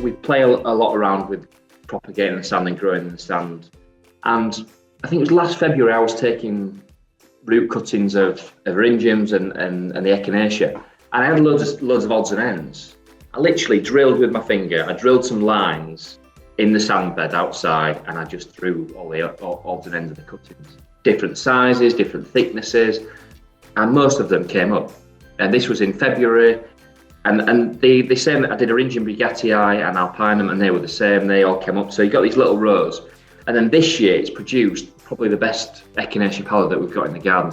we play a lot around with propagating the stand and growing the stand. And I think it was last February I was taking root cuttings of eryngiums and the echinacea, and I had loads of odds and ends. I literally drilled with my finger. I drilled some lines in the sand bed outside, and I just threw all the odds and ends of the cuttings. Different sizes, different thicknesses, and most of them came up. And this was in February, and the same. I did Eryngium brigatii and alpinum, and they were the same. They all came up. So you got these little rows. And then this year, it's produced probably the best echinacea pallid that we've got in the garden.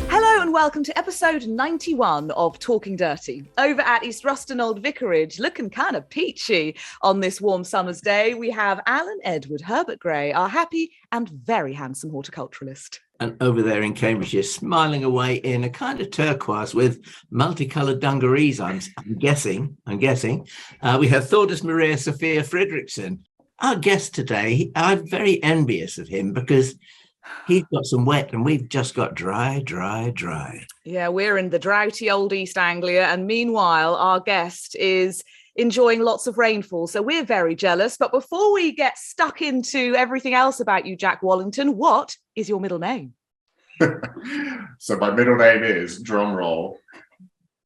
Hello and welcome to episode 91 of Talking Dirty. Over at East Ruston Old Vicarage, looking kind of peachy on this warm summer's day, we have Alan Edward Herbert Gray, our happy and very handsome horticulturalist. And over there in Cambridgeshire, smiling away in a kind of turquoise with multicoloured dungarees, I'm guessing. We have Thordis Maria Sophia Fredriksson. Our guest today, I'm very envious of him because he's got some wet and we've just got dry. Yeah, we're in the droughty old East Anglia, and meanwhile, our guest is enjoying lots of rainfall. So we're very jealous. But before we get stuck into everything else about you, Jack Wallington, what is your middle name? So my middle name is, drum roll,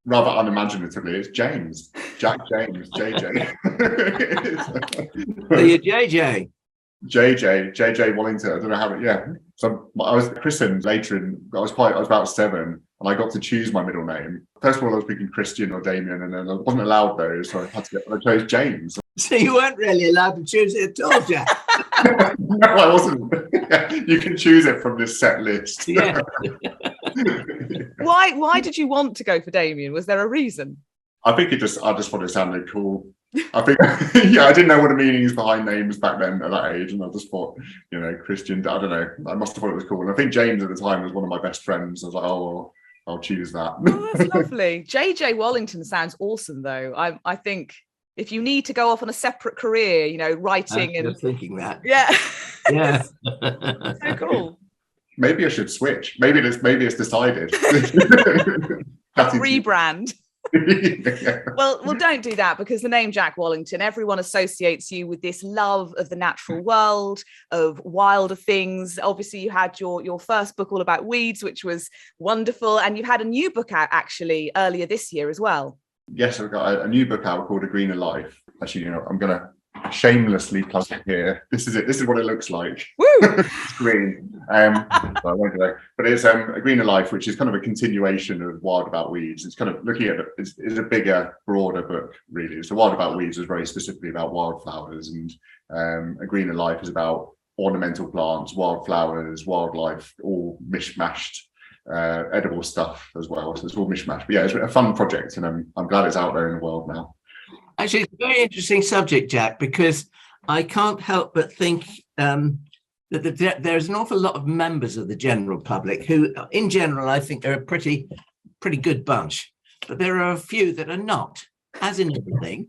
rather unimaginatively, it's James. Jack James, JJ. So you're JJ. JJ Wallington. I don't know how, yeah. So I was christened later I was about 7, and I got to choose my middle name. First of all, I was thinking Christian or Damien, and then I wasn't allowed those, so I chose James. So you weren't really allowed to choose it at all, Jack? No, I wasn't. You can choose it from this set list. Yeah. Why did you want to go for Damien? Was there a reason? I think I just thought it sounded cool. I think, yeah, I didn't know what the meanings behind names back then at that age, and I just thought, Christian, I don't know, I must have thought it was cool. And I think James at the time was one of my best friends. I was like, oh, well, I'll choose that. Oh, that's lovely. JJ Wallington sounds awesome, though. I think if you need to go off on a separate career, writing I was and thinking that. Yeah. Yeah. So cool. Maybe I should switch. Maybe it's decided. Rebrand. Well, don't do that, because the name Jack Wallington, everyone associates you with this love of the natural world, of wilder things. Obviously, you had your first book all about weeds, which was wonderful, and you've had a new book out actually earlier this year as well. Yes, I've got a new book out called A Greener Life. Actually, I'm going to shamelessly plug it here. This is it. This is what it looks like. Woo! It's green. So I won't go there. But it's A Greener Life, which is kind of a continuation of Wild About Weeds. It's kind of looking at it's a bigger, broader book, really. So Wild About Weeds is very specifically about wildflowers, and A Greener Life is about ornamental plants, wildflowers, wildlife, all mishmashed. Edible stuff as well, so it's all mishmash. But yeah, it's a fun project, and I'm glad it's out there in the world now. Actually, it's a very interesting subject, Jack, because I can't help but think that there's an awful lot of members of the general public who, in general, I think are a pretty good bunch, but there are a few that are not, as in everything.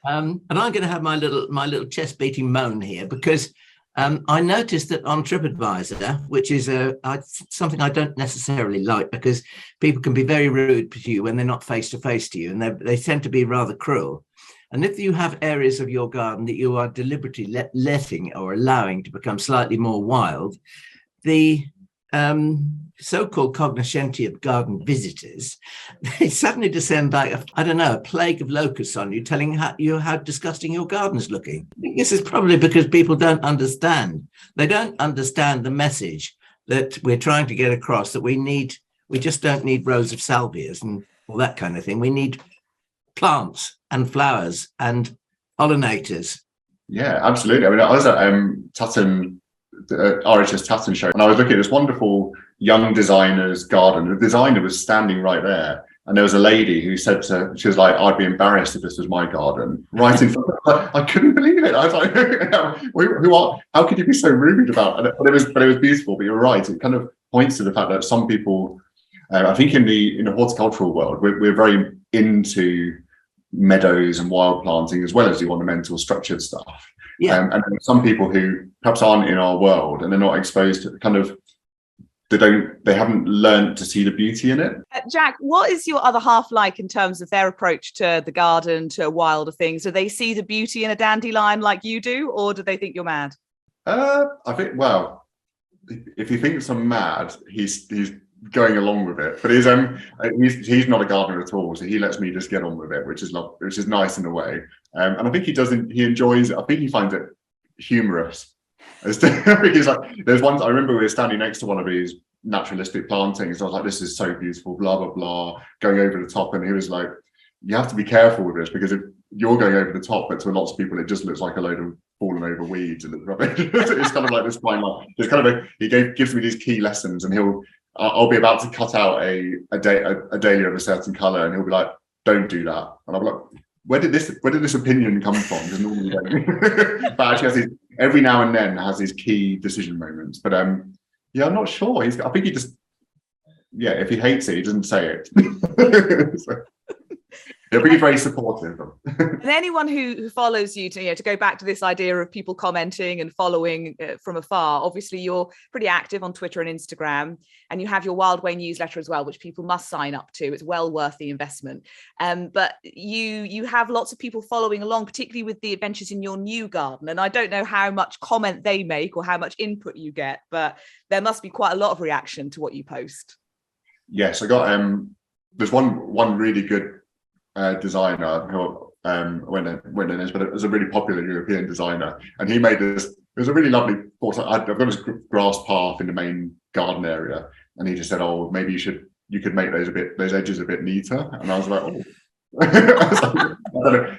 And I'm going to have my little chest beating moan here, because I noticed that on TripAdvisor, which is something I don't necessarily like, because people can be very rude to you when they're not face to face to you, and they tend to be rather cruel. And if you have areas of your garden that you are deliberately letting or allowing to become slightly more wild, the so-called cognoscenti of garden visitors, they suddenly descend like, a plague of locusts on you, telling you how disgusting your garden's looking. I think this is probably because people don't understand. They don't understand the message that we're trying to get across, that we just don't need rows of salvias and all that kind of thing. We need plants and flowers and pollinators. Yeah, absolutely. I mean, I was at Tutton, the RHS Tutton show, and I was looking at this wonderful young designer's garden. The designer was standing right there, and there was a lady who said she was like, I'd be embarrassed if this was my garden. Right in front of her. I couldn't believe it. I was like, how could you be so rude about it? But it was beautiful. But you're right. It kind of points to the fact that some people, I think in the horticultural world, we're very into meadows and wild planting, as well as the ornamental structured stuff. Yeah. And some people who perhaps aren't in our world, and they're not exposed to kind of they haven't learned to see the beauty in it. Jack, what is your other half like in terms of their approach to the garden, to wilder things? Do they see the beauty in a dandelion like you do, or do they think you're mad? I think, well, if he thinks I'm mad, he's going along with it. But he's not a gardener at all, so he lets me just get on with it, which is nice in a way. And I think he enjoys it. I think he finds it humorous. I think he's like, there's one, I remember we were standing next to one of these naturalistic plantings. I was like, this is so beautiful, blah, blah, blah, going over the top. And he was like, you have to be careful with this, because if you're going over the top, but to lots of people, it just looks like a load of fallen over weeds and rubbish. It's kind of like this fine line. It's kind of he gives me these key lessons, and I'll be about to cut out a dahlia of a certain colour, and he'll be like, don't do that. And I'll be like, where did this opinion come from? Because normally don't. But actually every now and then has these key decision moments. But yeah, I'm not sure. I think he just, yeah, if he hates it, he doesn't say it. So, yeah, but he's very supportive. And anyone who follows you, to go back to this idea of people commenting and following from afar, obviously you're pretty active on Twitter and Instagram, and you have your Wild Way newsletter as well, which people must sign up to. It's well worth the investment. But you have lots of people following along, particularly with the adventures in your new garden. And I don't know how much comment they make or how much input you get, but there must be quite a lot of reaction to what you post. Yes, I got there's one really good designer who went in this, but it was a really popular European designer, and he made this. It was a really lovely portrait. I've got this grass path in the main garden area, and he just said, "Oh, maybe you could make those edges a bit neater." And I was like, "Oh, I don't know,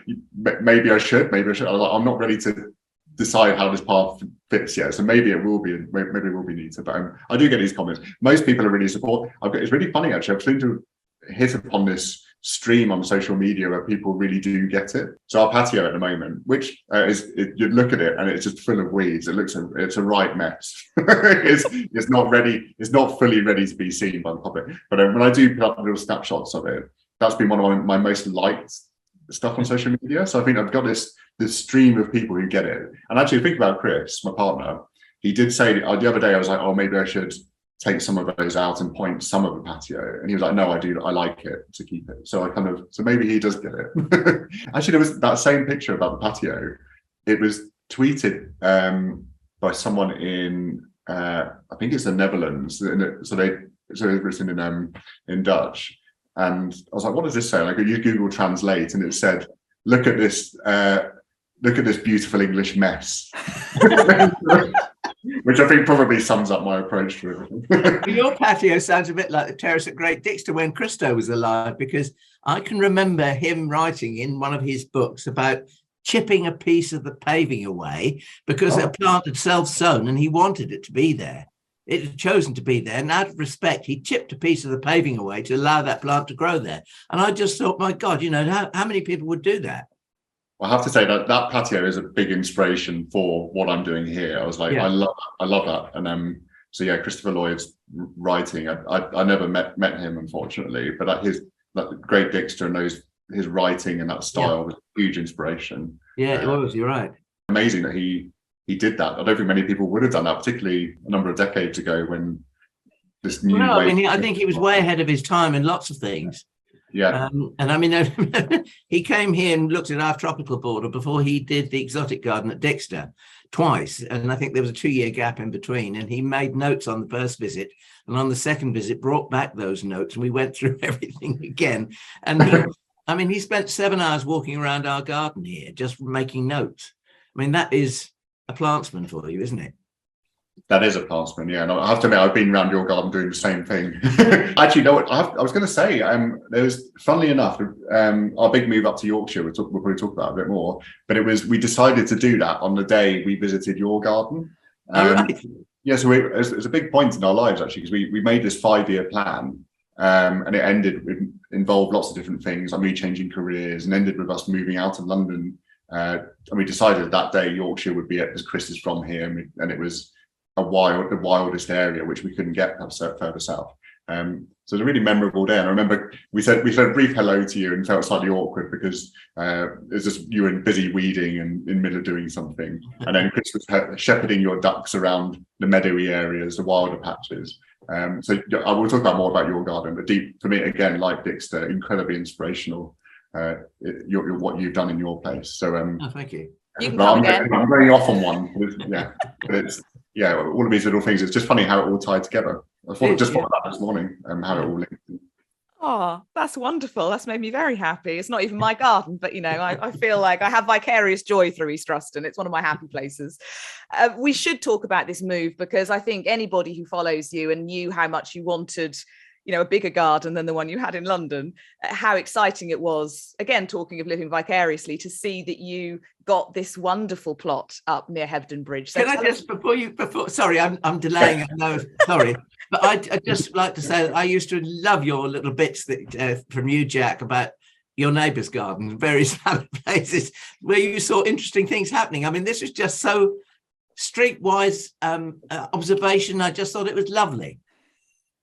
maybe I should." I was like, "I'm not ready to decide how this path fits yet, so maybe it will be neater." But I do get these comments. Most people are really supportive. It's really funny actually. I've seemed to hit upon this stream on social media where people really do get it. So our patio at the moment, which you look at it and it's just full of weeds. It's a right mess. It's not ready. It's not fully ready to be seen by the public. But when I do put up little snapshots of it, that's been one of my most liked stuff on social media. So I think I've got this stream of people who get it. And actually, think about Chris, my partner. He did say the other day, I was like, oh, maybe I should take some of those out and point some of the patio, and he was like, no, I like it to keep it. So maybe he does get it. Actually, there was that same picture about the patio. It was tweeted by someone in I think it's the Netherlands, so it's written in Dutch, and I was like, what does this say? And I could use Google Translate, and it said, look at this beautiful English mess. Which I think probably sums up my approach to it. Your patio sounds a bit like the terrace at Great Dixter when Christo was alive, because I can remember him writing in one of his books about chipping a piece of the paving away because a plant had self-sown and he wanted it to be there. It had chosen to be there, and out of respect, he chipped a piece of the paving away to allow that plant to grow there. And I just thought, my God, how many people would do that? I have to say that patio is a big inspiration for what I'm doing here. I was like, yeah. I love that. And so yeah, Christopher Lloyd's writing. I never met him, unfortunately, but his Great Dixter and his writing and that style was a huge inspiration. Yeah, it was. You're right. Amazing that he did that. I don't think many people would have done that, particularly a number of decades ago when this new. Well, I think he was way ahead of his time in lots of things. Yeah. And I mean, he came here and looked at our tropical border before he did the exotic garden at Dixter twice. And I think there was a 2-year gap in between. And he made notes on the first visit. And on the second visit, brought back those notes. And we went through everything again. And he spent 7 hours walking around our garden here, just making notes. I mean, that is a plantsman for you, isn't it? That is a plantsman, yeah. And I have to admit, I've been around your garden doing the same thing. Actually, no, I was going to say, there was, funnily enough, our big move up to Yorkshire, we'll probably talk about it a bit more, but we decided to do that on the day we visited your garden. Right. Yeah, so it was a big point in our lives, actually, because we made this 5-year plan, and it involved lots of different things, like me changing careers, and ended with us moving out of London. And we decided that day Yorkshire would be it, as Chris is from here, and it was the wildest area, which we couldn't get further south. So it was a really memorable day. And I remember we said a brief hello to you and felt slightly awkward because it was just you were busy weeding and in the middle of doing something. And then Chris was shepherding your ducks around the meadowy areas, the wilder patches. So I will talk about more about your garden, but for me, again, like Dixter, incredibly inspirational, what you've done in your place. So thank you. You can come again. I'm going off on one, but it's all of these little things. It's just funny how it all tied together. I thought about this morning, how it all linked. Oh, that's wonderful. That's made me very happy. It's not even my garden, but I feel like I have vicarious joy through East Ruston. It's one of my happy places. We should talk about this move, because I think anybody who follows you and knew how much you wanted, a bigger garden than the one you had in London, how exciting it was, again, talking of living vicariously, to see that you got this wonderful plot up near Hebden Bridge. So can I just, sorry, I'm delaying. No, sorry. But I'd just like to say that I used to love your little bits that from you, Jack, about your neighbour's garden, various other places where you saw interesting things happening. I mean, this was just so streetwise observation. I just thought it was lovely.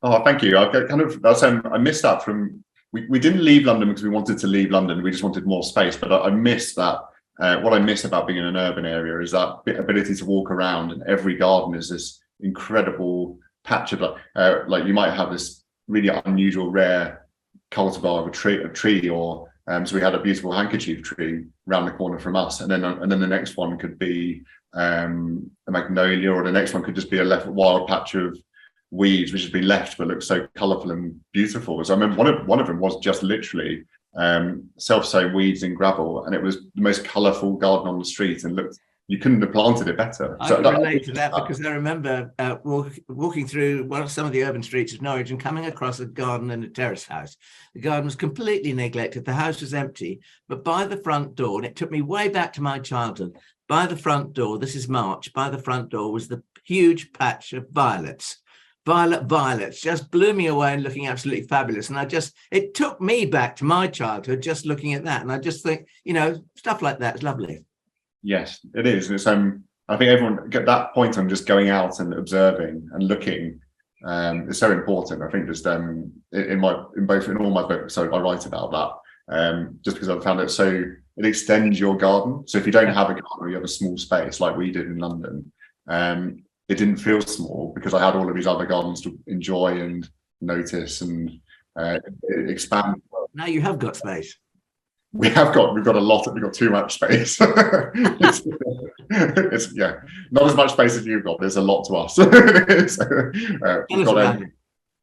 Oh, thank you. I missed that from. We didn't leave London because we wanted to leave London. We just wanted more space. But I missed that. What I miss about being in an urban area is that ability to walk around, and every garden is this incredible patch of like you might have this really unusual, rare cultivar of a tree, or so we had a beautiful handkerchief tree around the corner from us, and then the next one could be a magnolia, or the next one could just be a wild patch of weeds which has been left but looks so colourful and beautiful. So I remember one of them was just literally self-sowing weeds in gravel, and it was the most colourful garden on the street, and you couldn't have planted it better. I can relate to that, because I remember walking through some of the urban streets of Norwich and coming across a garden and a terrace house. The garden was completely neglected. The house was empty, but by the front door, and it took me way back to my childhood, by the front door, this is March, by the front door was the huge patch of violets. Violets just blew me away and looking absolutely fabulous. And it took me back to my childhood just looking at that. And I just think, stuff like that is lovely. Yes, it is. It's I think everyone get that point on just going out and observing and looking is so important. I think just in all my books, so I write about that just because I've found it extends your garden. So if you don't have a garden, or you have a small space like we did in London, it didn't feel small because I had all of these other gardens to enjoy and notice and expand. Now you have got space. We've got too much space. it's not as much space as you've got. There's a lot to us. We've got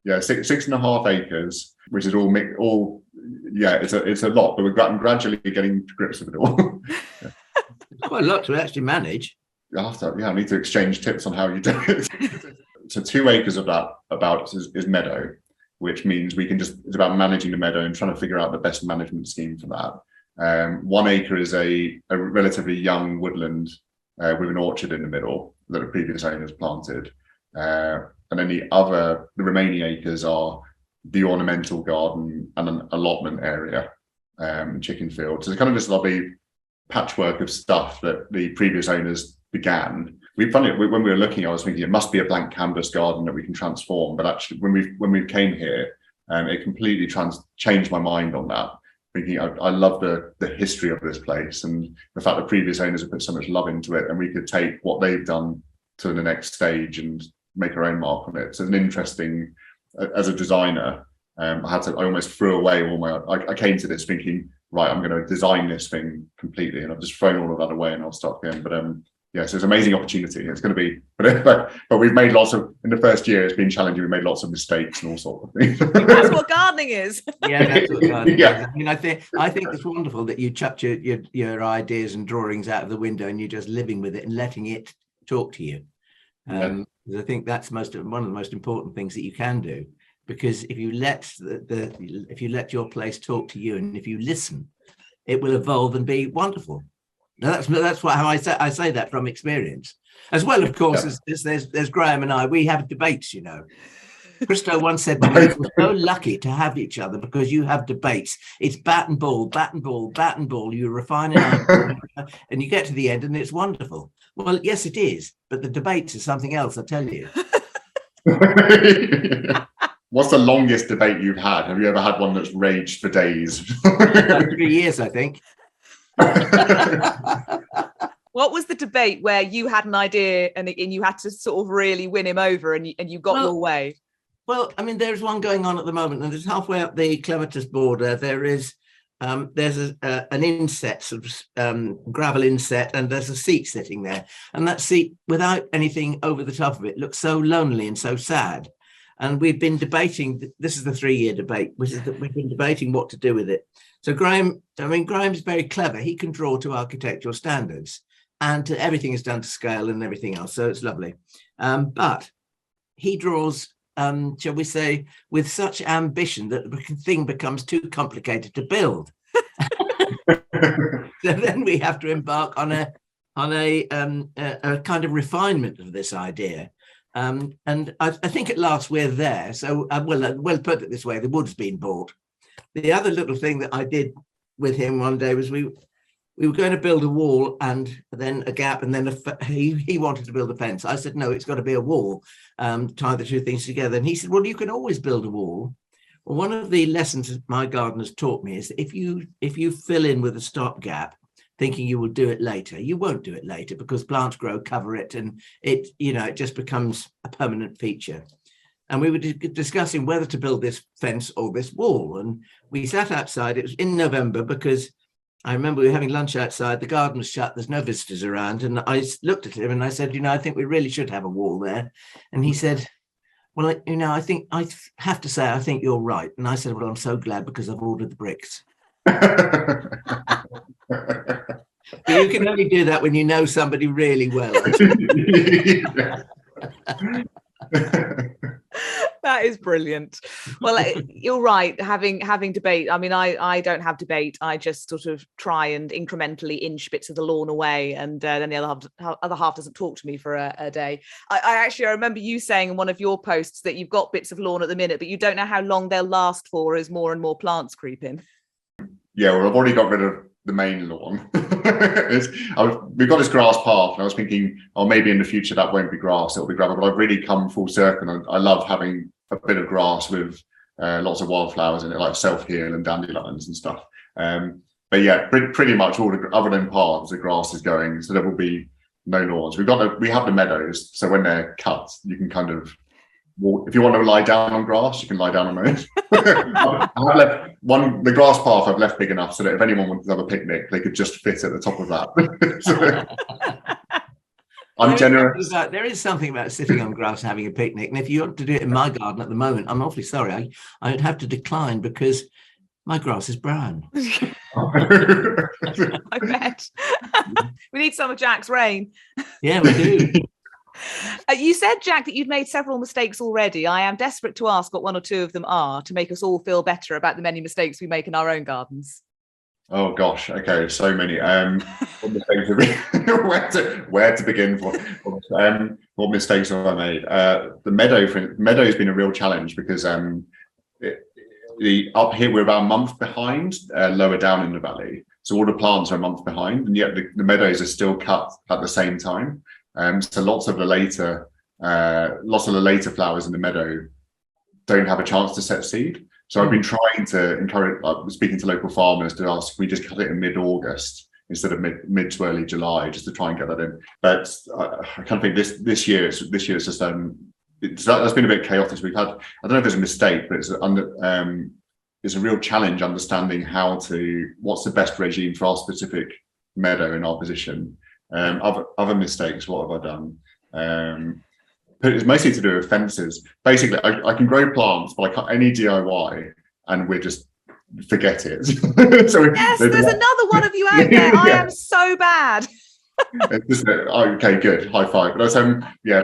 6.5 acres, which is all. It's a lot, but we're gradually getting to grips with it all. It's quite a lot to actually manage. I need to exchange tips on how you do it. So 2 acres of that is meadow, which means it's about managing the meadow and trying to figure out the best management scheme for that. 1 acre is a relatively young woodland with an orchard in the middle that the previous owners planted. And then the remaining acres are the ornamental garden and an allotment area, chicken field. So it's kind of this lovely patchwork of stuff that the previous owners began. When we were looking, I was thinking it must be a blank canvas garden that we can transform. But actually, when we came here, it completely changed my mind on that. Thinking I love the history of this place, and the fact that previous owners have put so much love into it, and we could take what they've done to the next stage and make our own mark on it. So it's an interesting, as a designer, I almost threw away I came to this thinking, right, I'm going to design this thing completely, and I've just thrown all of that away and I'll start again. But so it's an amazing opportunity. It's going to be, but we've made in the first year, it's been challenging. We made lots of mistakes and all sorts of things. That's what gardening is. Yeah, that's what gardening is. I mean, I think it's wonderful that you chucked your ideas and drawings out of the window and you're just living with it and letting it talk to you. I think that's one of the most important things that you can do, because if you let your place talk to you, and if you listen, it will evolve and be wonderful. Now, that's how I say that from experience, as well, of course, as there's Graham and I. We have debates, Christo once said to me, "We're so lucky to have each other because you have debates. It's bat and ball, bat and ball, bat and ball. You refine it, and you get to the end, and it's wonderful." Well, yes, it is, but the debates is something else, I tell you. What's the longest debate you've had? Have you ever had one that's raged for days? About 3 years, I think. What was the debate where you had an idea and you had to sort of really win him over and you got your way? Well, I mean, there's one going on at the moment, and there's halfway up the clematis border. There's an inset, sort of gravel inset, and there's a seat sitting there. And that seat, without anything over the top of it, looks so lonely and so sad. And we've been debating, this is the 3-year debate, which is that we've been debating what to do with it. So Graham's very clever. He can draw to architectural standards, and everything is done to scale and everything else. So it's lovely. But he draws, shall we say, with such ambition that the thing becomes too complicated to build. So then we have to embark on a kind of refinement of this idea. And I think at last we're there. So we'll put it this way: the wood's been bought. The other little thing that I did with him one day was we were going to build a wall and then a gap, and then he wanted to build a fence. I said, no, it's got to be a wall, tie the two things together. And he said, well, you can always build a wall. Well, one of the lessons my gardeners taught me is that if you fill in with a stopgap, thinking you will do it later, you won't do it later, because plants grow, cover it, and it just becomes a permanent feature. And we were discussing whether to build this fence or this wall. And we sat outside. It was in November, because I remember we were having lunch outside, the garden was shut, there's no visitors around. And I looked at him and I said, I think we really should have a wall there. And he said, well, I think I have to say, I think you're right. And I said, well, I'm so glad, because I've ordered the bricks. But you can only do that when you know somebody really well. That is brilliant. Well, you're right. Having debate. I mean, I don't have debate. I just sort of try and incrementally inch bits of the lawn away, and then the other half doesn't talk to me for a day. I remember you saying in one of your posts that you've got bits of lawn at the minute, but you don't know how long they'll last for as more and more plants creep in. Yeah, well, I've already got rid of the main lawn. We've got this grass path, and I was thinking, maybe in the future that won't be grass, it'll be gravel. But I've really come full circle, and I love having a bit of grass with lots of wildflowers in it, like self-heal and dandelions and stuff. But yeah, pretty much all the other than paths, the grass is going, so there will be no lawns. We have the meadows, so when they're cut, you can kind of walk. If you want to lie down on grass, you can lie down on those. I have left the grass path I've left big enough so that if anyone wanted to have a picnic, they could just fit at the top of that. I'm generous. There is something about sitting on grass and having a picnic. And if you want to do it in my garden at the moment, I'm awfully sorry. I would have to decline, because my grass is brown. I bet. We need some of Jack's rain. Yeah, we do. You said, Jack, that you'd made several mistakes already. I am desperate to ask what one or two of them are, to make us all feel better about the many mistakes we make in our own gardens. Oh gosh, okay, so many. What mistakes have where to begin? What mistakes have I made? The meadow's been a real challenge, because up here we're about a month behind, lower down in the valley, so all the plants are a month behind, and yet the meadows are still cut at the same time. So lots of the later flowers in the meadow don't have a chance to set seed. So I've been trying to encourage, speaking to local farmers, to ask if we just cut it in mid-August instead of mid to early July, just to try and get that in. But I kind of think this year it's just that's been a bit chaotic. We've had, I don't know if it's a mistake, but it's a real challenge understanding what's the best regime for our specific meadow in our position. Other mistakes, what have I done? It's mostly to do with fences. Basically, I can grow plants, but I can't any DIY, and we're just forget it. So yes, there's another one of you out there. Yeah. I am so bad. Okay, good. High five. But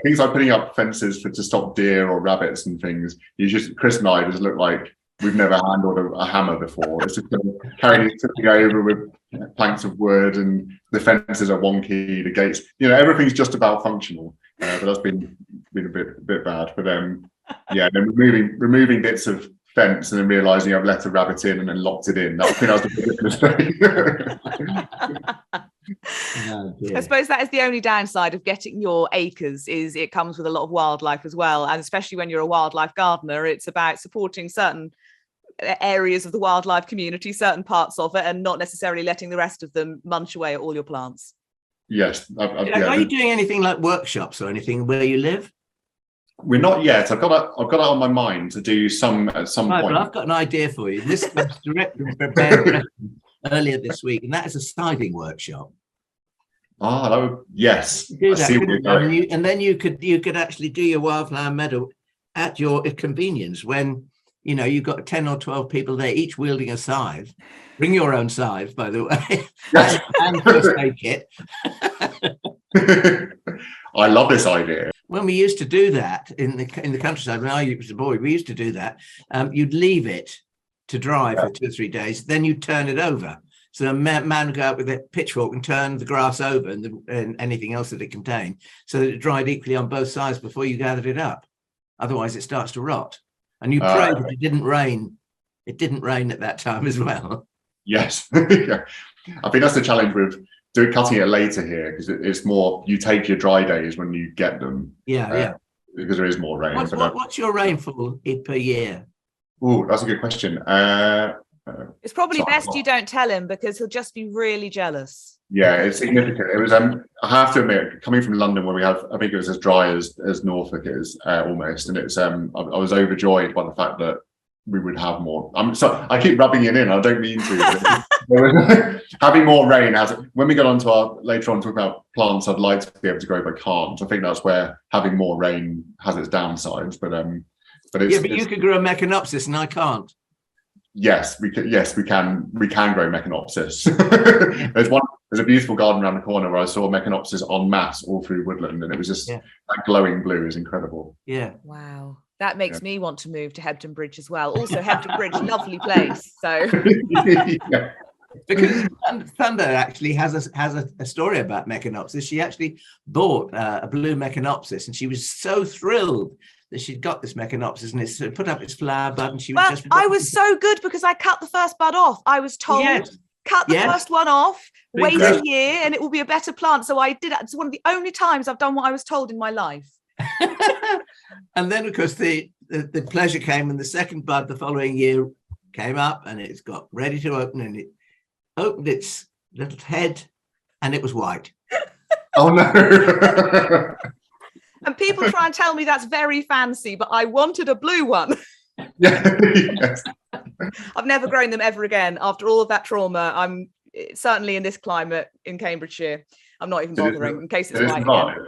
things like putting up fences to stop deer or rabbits and things. Chris and I just look like we've never handled a hammer before. It's just carrying something over with planks of wood, and the fences are wonky, the gates, everything's just about functional. But that's been a bit bad. But then removing bits of fence and then realizing I've let a rabbit in and then locked it in. That was the biggest mistake. I suppose that is the only downside of getting your acres, is it comes with a lot of wildlife as well. And especially when you're a wildlife gardener, it's about supporting certain areas of the wildlife community, certain parts of it, and not necessarily letting the rest of them munch away at all your plants. Yes. Are you doing anything like workshops or anything where you live? We're not yet. I've got that on my mind to do some at some Right, point. but I've got an idea for you. This comes directly from Bear earlier this week, and that is a siding workshop. Ah, that would, yes. Do I that, see where you're going. and then you could actually do your wildflower meadow at your convenience when you've got 10 or 12 people there, each wielding a scythe. Bring your own scythe, by the way, and first aid kit. I love this idea. When we used to do that in the countryside, when I was a boy, we used to do that. You'd leave it to dry for 2 or 3 days, then you'd turn it over. So a man would go out with a pitchfork and turn the grass over and anything else that it contained, so that it dried equally on both sides before you gathered it up. Otherwise, it starts to rot. And you pray that it didn't rain. It didn't rain at that time as well. Yes. Yeah. I think that's the challenge with cutting it later here, because it's more, you take your dry days when you get them. Yeah. Because there is more rain. What's your rainfall per year? Oh, that's a good question. It's probably best you don't tell him, because he'll just be really jealous. Yeah, it's significant. It was, I have to admit, coming from London, where we have, I think it was as dry as Norfolk is almost, and it's, I was overjoyed by the fact that we would have more. So I keep rubbing it in. I don't mean to. Having more rain has. When we get on to later on talk about plants, I'd like to be able to grow, but can't. I think that's where having more rain has its downsides. But it's, but you could grow Echinopsis and I can't. Yes, we can. Yes, we can. We can grow Echinopsis. There's a beautiful garden around the corner where I saw Echinopsis en masse all through woodland, and it was just that glowing blue is incredible. Yeah. Wow. That makes me want to move to Hebden Bridge as well. Also, Hebden Bridge, lovely place. So, because Thunder actually has a story about Echinopsis. She actually bought a blue Echinopsis, and she was so thrilled that she'd got this Echinopsis, and it's put up its flower bud, and she was just. I was so good because I cut the first bud off. I was told. Yes. Cut the first one off, wait a year, and it will be a better plant. So I did. It's one of the only times I've done what I was told in my life. And then, of course, the pleasure came, and the second bud the following year came up, and it's got ready to open, and it opened its little head, and it was white. Oh no! And people try and tell me that's very fancy, but I wanted a blue one. Yes. I've never grown them ever again. After all of that trauma, I'm certainly in this climate in Cambridgeshire. I'm not even bothering in case it's white again.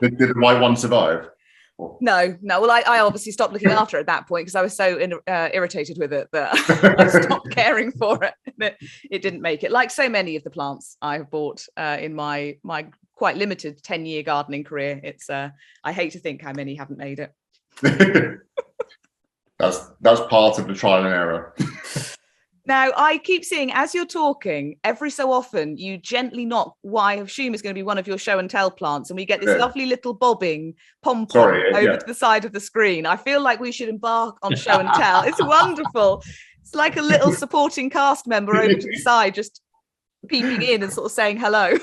Did the white one survive? No. Well, I obviously stopped looking after it at that point because I was so irritated with it that I stopped caring for it. It didn't make it. Like so many of the plants I have bought in my quite limited 10-year gardening career. It's I hate to think how many haven't made it. That's part of the trial and error. Now, I keep seeing, as you're talking, every so often you gently knock what I assume is going to be one of your show and tell plants, and we get this lovely little bobbing pom-pom over to the side of the screen. I feel like we should embark on show and tell. It's wonderful. It's like a little supporting cast member over to the side, just peeping in and sort of saying hello.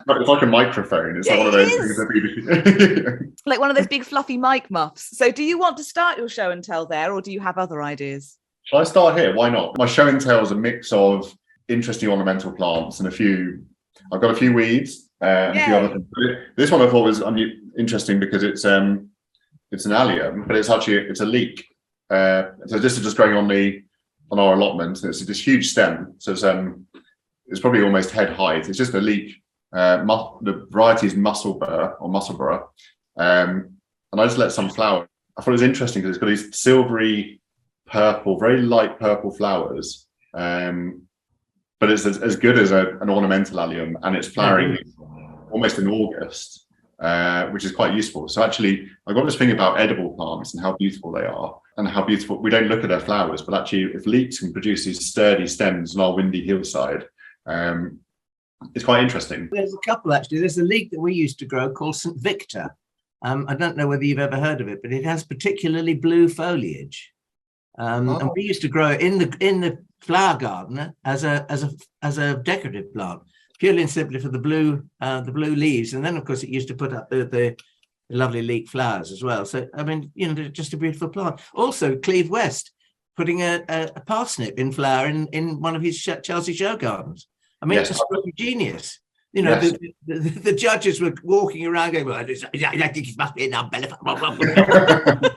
It's like a microphone. It's like one of those things that like one of those big fluffy mic muffs. So do you want to start your show and tell there, or do you have other ideas? Shall I start here? Why not? My show and tell is a mix of interesting ornamental plants and I've got a few weeds and a few other things. This one I thought was interesting because it's an allium, but it's a leek. So this is just growing on our allotment. It's this huge stem. So it's probably almost head height. It's just a leek. The variety is Musselburgh. And I just let some flower. I thought it was interesting because it's got these silvery purple, very light purple flowers, but it's as good as an ornamental allium, and it's flowering almost in August, which is quite useful. So actually, I've got this thing about edible plants and how beautiful they are, and how beautiful we don't look at their flowers, but actually, if leeks can produce these sturdy stems on our windy hillside, it's quite interesting. There's a couple actually. There's a leek that we used to grow called St. Victor. I don't know whether you've ever heard of it, but it has particularly blue foliage. And we used to grow it in the flower garden as a decorative plant, purely and simply for the blue leaves. And then of course it used to put up the lovely leek flowers as well. So I mean, just a beautiful plant. Also, Cleve West putting a parsnip in flower in one of his Chelsea show gardens. I mean, it's a stroke of genius. You know, Yes. the judges were walking around going, well, I think it must be an umbrella.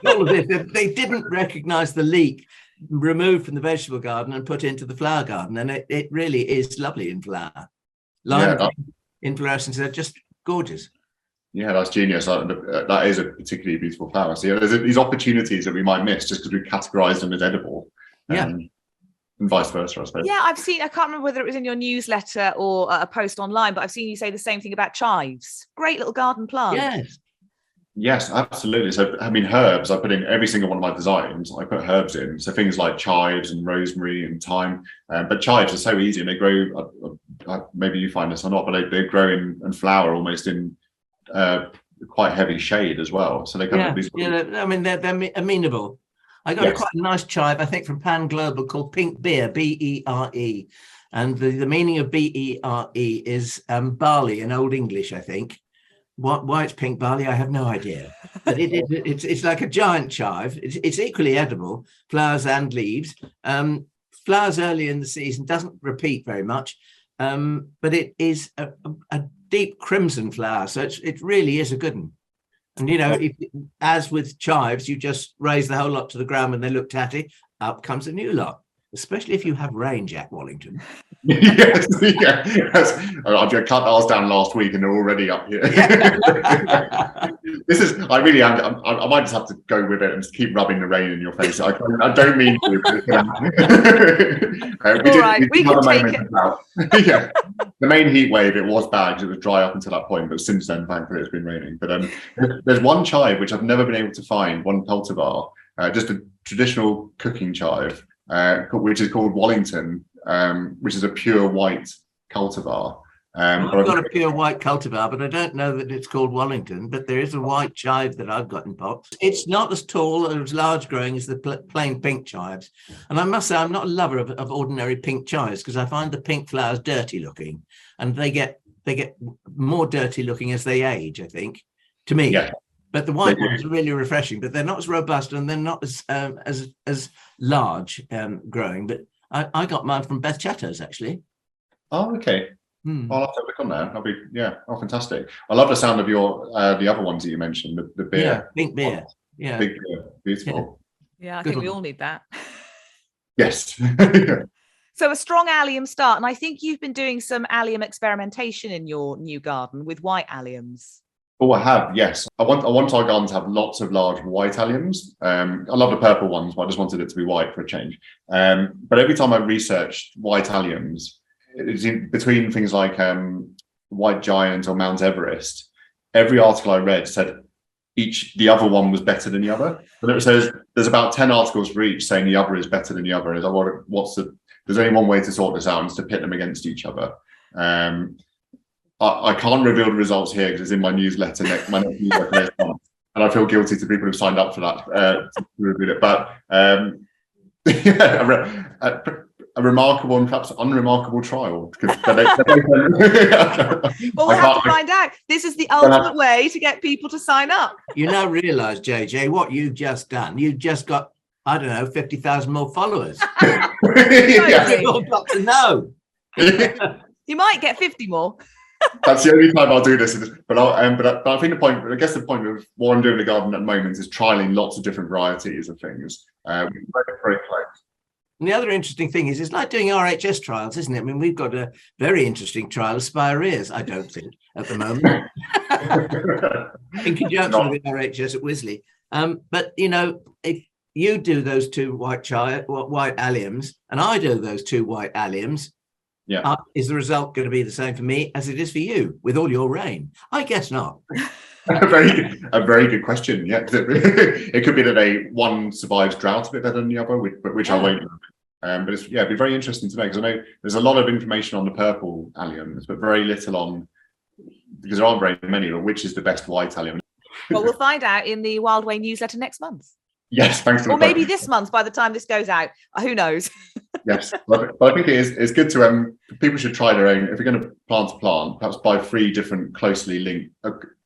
All of this. They didn't recognise the leek removed from the vegetable garden and put into the flower garden. And it really is lovely in flower. Lime inflorescences are just gorgeous. Yeah, that's genius. That is a particularly beautiful flower. So yeah, there's these opportunities that we might miss just because we categorise them as edible. And vice versa, I suppose. Yeah, I can't remember whether it was in your newsletter or a post online, but I've seen you say the same thing about chives. Great little garden plant. Yes, absolutely. So, I mean, herbs, I put in every single one of my designs, I put herbs in. So things like chives and rosemary and thyme. But chives are so easy and they grow, maybe you find this or not, but they grow and flower almost in quite heavy shade as well. So they kind of... I mean, they're amenable. I got quite a nice chive, I think, from Pan Global called Pink Bere, B-E-R-E. And the meaning of B-E-R-E is barley in Old English, I think. Why it's pink barley, I have no idea. But it's like a giant chive. It's equally edible, flowers and leaves. Flowers early in the season, doesn't repeat very much. But it is a deep crimson flower. So it really is a good one. And, you know, as with chives, you just raise the whole lot to the ground when they look tatty, up comes a new lot, especially if you have rain, Jack Wallington. Yes. I've cut ours down last week and they're already up here. I really am. I might just have to go with it and just keep rubbing the rain in your face. I don't mean to. We can take it. Yeah. The main heat wave, it was bad because it was dry up until that point, but since then, thankfully, it's been raining. But there's one chive which I've never been able to find, one cultivar, just a traditional cooking chive, which is called Wallington, which is a pure white cultivar. I've got a pure white cultivar, but I don't know that it's called Wallington, but there is a white chive that I've got in pots. It's not as tall or as large growing as the plain pink chives. And I must say, I'm not a lover of ordinary pink chives because I find the pink flowers dirty looking and they get more dirty looking as they age, I think, to me. Yeah. But the white ones are really refreshing, but they're not as robust and they're not as large growing. But I got mine from Beth Chatter's, actually. Oh, okay. I'll have to look on there. Fantastic. I love the sound of your the other ones that you mentioned, the beer. Yeah, Pink Bere. Yeah. Big beer. Beautiful. Yeah, I think we all need that. Yes. So a strong allium start. And I think you've been doing some allium experimentation in your new garden with white alliums. Oh, I have, yes. I want our garden to have lots of large white alliums. I love the purple ones, but I just wanted it to be white for a change. But every time I researched white alliums, it's in between things like White Giant or Mount Everest. Every article I read said the other one was better than the other. But it says there's about 10 articles for each saying the other is better than the other. And there's only one way to sort this out, and it's to pit them against each other. I can't reveal the results here because it's in my newsletter next month, and I feel guilty to people who've signed up for that to reveal it. But a remarkable and perhaps unremarkable trial. Well, we'll have to find out. This is the ultimate way to get people to sign up. You now realise, JJ, what you've just done. You've just got, I don't know, 50,000 more followers. You've all got to know. You might get 50 more. That's the only time I'll do this. But I think the point of what I'm doing in the garden at the moment is trialing lots of different varieties of things. Very, very close. And the other interesting thing is, it's like doing RHS trials, isn't it? I mean, we've got a very interesting trial of spireas, I don't think, at the moment, in conjunction with RHS at Wisley. But, you know, if you do those two white alliums, and I do those two white alliums, is the result going to be the same for me as it is for you with all your rain? I guess not. A very good question. Yeah, it could be that one survives drought a bit better than the other, which I won't. But it'd be very interesting to know, because I know there's a lot of information on the purple alliums, but very little on, because there aren't very many, but which is the best white allium. Well, we'll find out in the Wild Way newsletter next month. Yes, thanks. Or maybe this month by the time this goes out. Who knows? Yes, but I think it's good to people should try their own. If you're going to plant a plant, perhaps buy three different closely linked.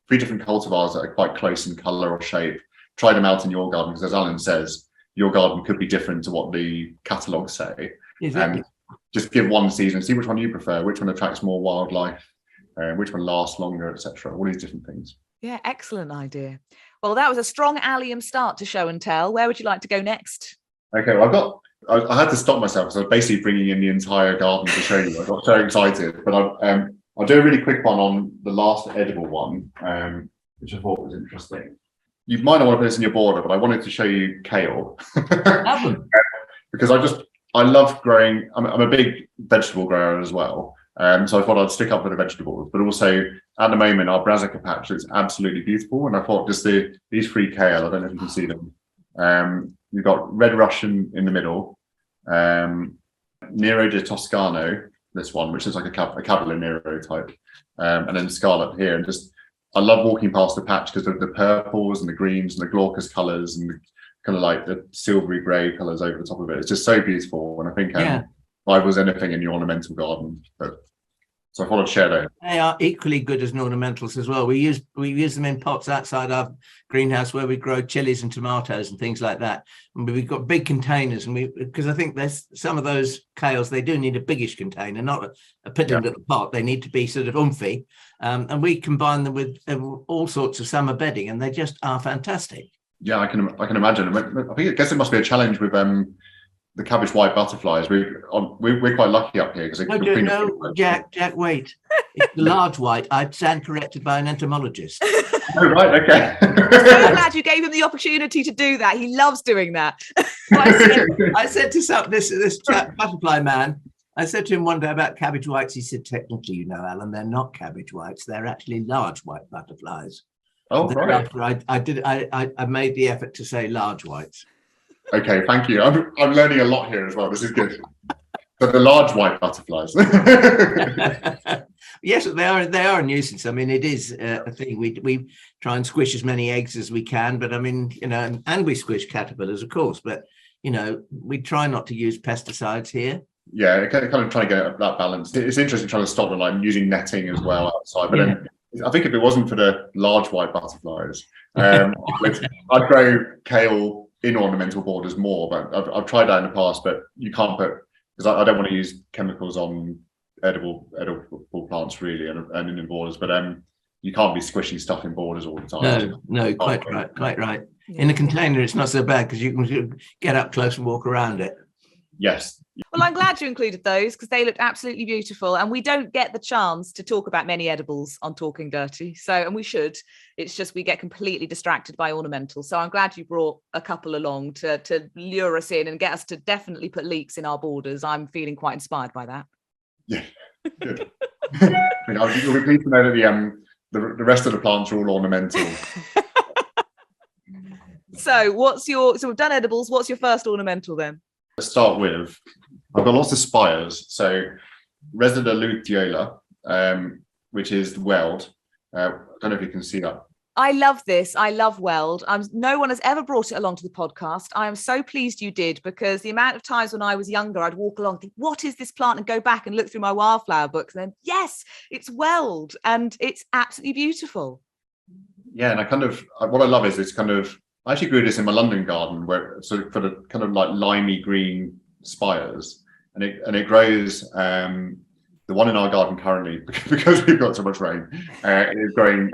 3 different cultivars that are quite close in colour or shape. Try them out in your garden, because as Alan says, your garden could be different to what the catalogues say. Exactly. Just give one season, see which one you prefer, which one attracts more wildlife. which one lasts longer, etc. All these different things. Yeah, excellent idea. Well, that was a strong allium start to show and tell. Where would you like to go next? Okay, well, I had to stop myself because I was basically bringing in the entire garden to show you. I got so excited, but I'll do a really quick one on the last edible one, which I thought was interesting. You might not want to put this in your border, but I wanted to show you kale. Because I love growing. I'm a big vegetable grower as well. So I thought I'd stick up with the vegetables, but also at the moment our Brassica patch looks absolutely beautiful. And I thought just these three kale, I don't know if you can see them. You've got Red Russian in the middle, Nero di Toscana, this one, which is like a Cavalier Nero type, and then Scarlet here. And I love walking past the patch because of the purples and the greens and the glaucous colours and kind of like the silvery grey colours over the top of it. It's just so beautiful. And I think rivals anything in your ornamental garden. So I thought I'd share that. They are equally good as ornamentals as well. We use them in pots outside our greenhouse where we grow chilies and tomatoes and things like that. And we've got big containers, and because I think there's some of those kales, they do need a biggish container, not a piddling little pot. They need to be sort of oomphy, and we combine them with all sorts of summer bedding, and they just are fantastic. Yeah, I can imagine. I guess it must be a challenge with the cabbage white butterflies. We're quite lucky up here because Jack, wait. It's the large white. I'd stand corrected by an entomologist. Oh, right, okay. I'm so glad you gave him the opportunity to do that. He loves doing that. I said to this chap, butterfly man, I said to him one day about cabbage whites. He said, technically, Alan, they're not cabbage whites. They're actually large white butterflies. Oh, right. I made the effort to say large whites. Okay, thank you. I'm learning a lot here as well. This is good. But the large white butterflies. Yes, they are a nuisance. I mean, it is a thing. We try and squish as many eggs as we can, but I mean, and we squish caterpillars, of course. But we try not to use pesticides here. Yeah, kind of trying to get that balance. It's interesting trying to stop them, like using netting as well outside. But then I think if it wasn't for the large white butterflies, I'd grow kale in ornamental borders more, but I've tried that in the past, but you can't put, because I don't want to use chemicals on edible plants really and in borders, but you can't be squishing stuff in borders all the time. No, quite right. In a container it's not so bad because you can get up close and walk around it. Yes. Well, I'm glad you included those because they looked absolutely beautiful, and we don't get the chance to talk about many edibles on Talking Dirty. And we should. It's just we get completely distracted by ornamentals. So I'm glad you brought a couple along to lure us in and get us to definitely put leeks in our borders. I'm feeling quite inspired by that. Yeah, good. You'll be pleased to know that the rest of the plants are all ornamental. So we've done edibles. What's your first ornamental then? Let's start with, I've got lots of spires. So Reseda luteola, which is weld. I don't know if you can see that. I love this. I love weld. No one has ever brought it along to the podcast. I am so pleased you did, because the amount of times when I was younger, I'd walk along and think, what is this plant? And go back and look through my wildflower books. And then, yes, it's weld. And it's absolutely beautiful. Yeah. And what I love is it's I actually grew this in my London garden, for the kind of like limey green spires, and it grows. The one in our garden currently, because we've got so much rain, is growing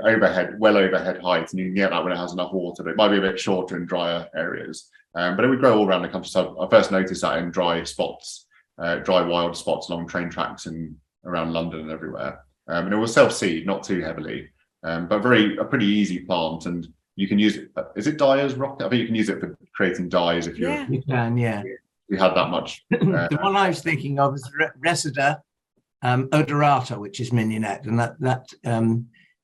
well overhead height, and you can get that when it has enough water. But it might be a bit shorter in drier areas, but it would grow all around the countryside. I first noticed that in dry wild spots along train tracks and around London and everywhere. And it will self-seed, not too heavily, but a pretty easy plant. And you can use it. Is it dye as rock? I think you can use it for creating dyes if you can. Yeah. You had that much. The one I was thinking of is Reseda odorata, which is mignonette, and that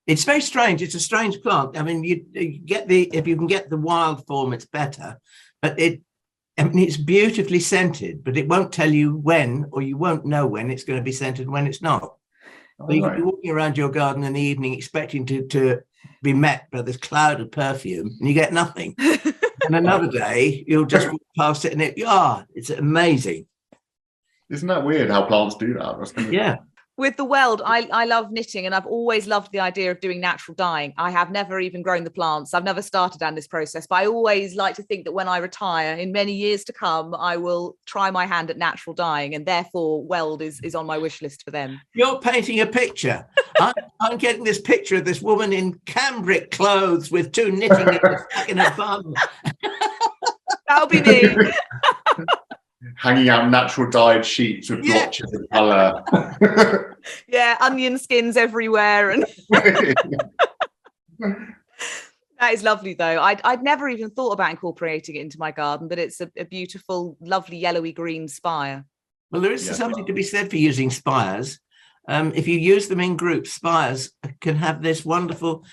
it's very strange. It's a strange plant. I mean, if you can get the wild form, it's better. But it's beautifully scented, but it won't tell you when, or you won't know when it's going to be scented and when it's not. So you can be walking around your garden in the evening expecting to be met by this cloud of perfume, and you get nothing. And another day you'll just walk past it and it's amazing. Isn't that weird how plants do that? With the weld, I love knitting, and I've always loved the idea of doing natural dyeing. I have never even grown the plants. I've never started down this process, but I always like to think that when I retire in many years to come, I will try my hand at natural dyeing, and therefore weld is on my wish list for them. You're painting a picture. I'm getting this picture of this woman in cambric clothes with 2 knitting needles stuck in her bum. That'll be me. Hanging out natural dyed sheets with blotches of colour. Yeah, onion skins everywhere. And that is lovely, though. I'd never even thought about incorporating it into my garden, but it's a beautiful, lovely yellowy green spire. Well, there is something to be said for using spires. If you use them in groups, spires can have this wonderful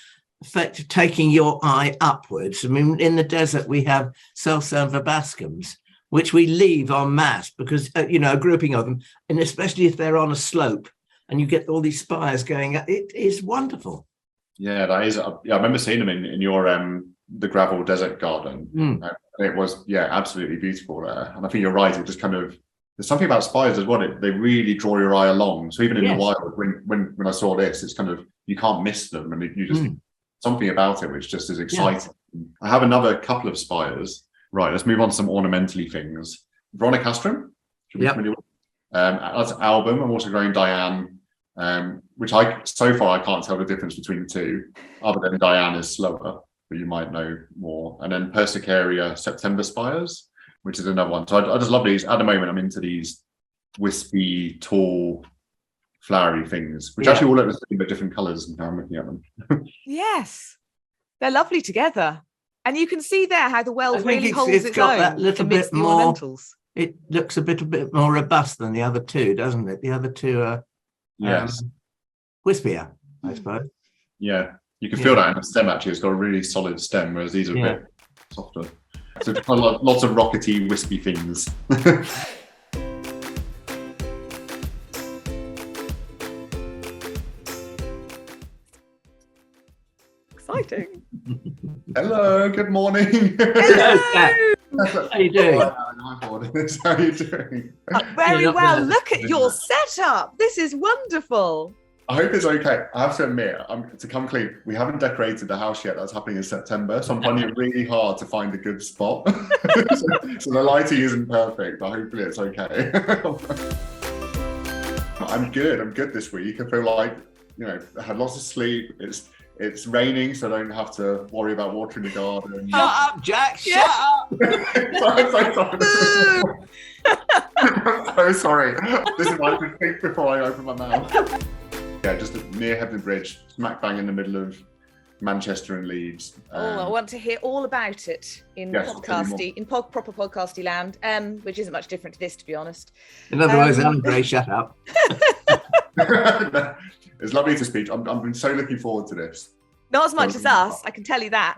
effect of taking your eye upwards. I mean, in the desert, we have self-sown verbascums, which we leave en masse because, a grouping of them, and especially if they're on a slope and you get all these spires going up, it is wonderful. Yeah, that is. I remember seeing them in your the gravel desert garden. It was, absolutely beautiful there. And I think you're right. It just kind of, there's something about spires as well. They really draw your eye along. So even in the wild, when I saw this, it's kind of, you can't miss them. And you just, something about it which just is exciting. Yeah. I have another couple of spires. Right, let's move on to some ornamentally things. Veronicastrum, should be familiar with. That's album. I'm also growing Diane, which so far I can't tell the difference between the two, other than Diane is slower, but you might know more. And then Persicaria September spires, which is another one. So I just love these. At the moment, I'm into these wispy, tall, flowery things, which actually all look the same but different colours now I'm looking at them. Yes, they're lovely together. And you can see there how the weld really holds its got own that little bit more. Ornamentals. It looks a bit more robust than the other two, doesn't it? The other two are wispier, I suppose. Yeah, you can feel that in the stem. Actually, it's got a really solid stem, whereas these are a bit softer. So lots of rockety, wispy things. Exciting. Hello, good morning. Hello. How are you doing? How are you doing? Very well. Look at your setup. This is wonderful. I hope it's okay. I have to admit, to come clean, we haven't decorated the house yet. That's happening in September, so I'm finding it really hard to find a good spot. so the lighting isn't perfect, but hopefully it's okay. I'm good this week. I feel like, I had lots of sleep. It's raining, so I don't have to worry about watering the garden. Shut up, Jack! Shut up! I'm so sorry. This is what I should think before I open my mouth. Yeah, just near Hebden Bridge, smack bang in the middle of Manchester and Leeds. I want to hear all about it in proper podcasty land, which isn't much different to this, to be honest. In other words, Alan Gray, shut up. It's lovely to speak. I'm so looking forward to this. Not as much as us, I can tell you that.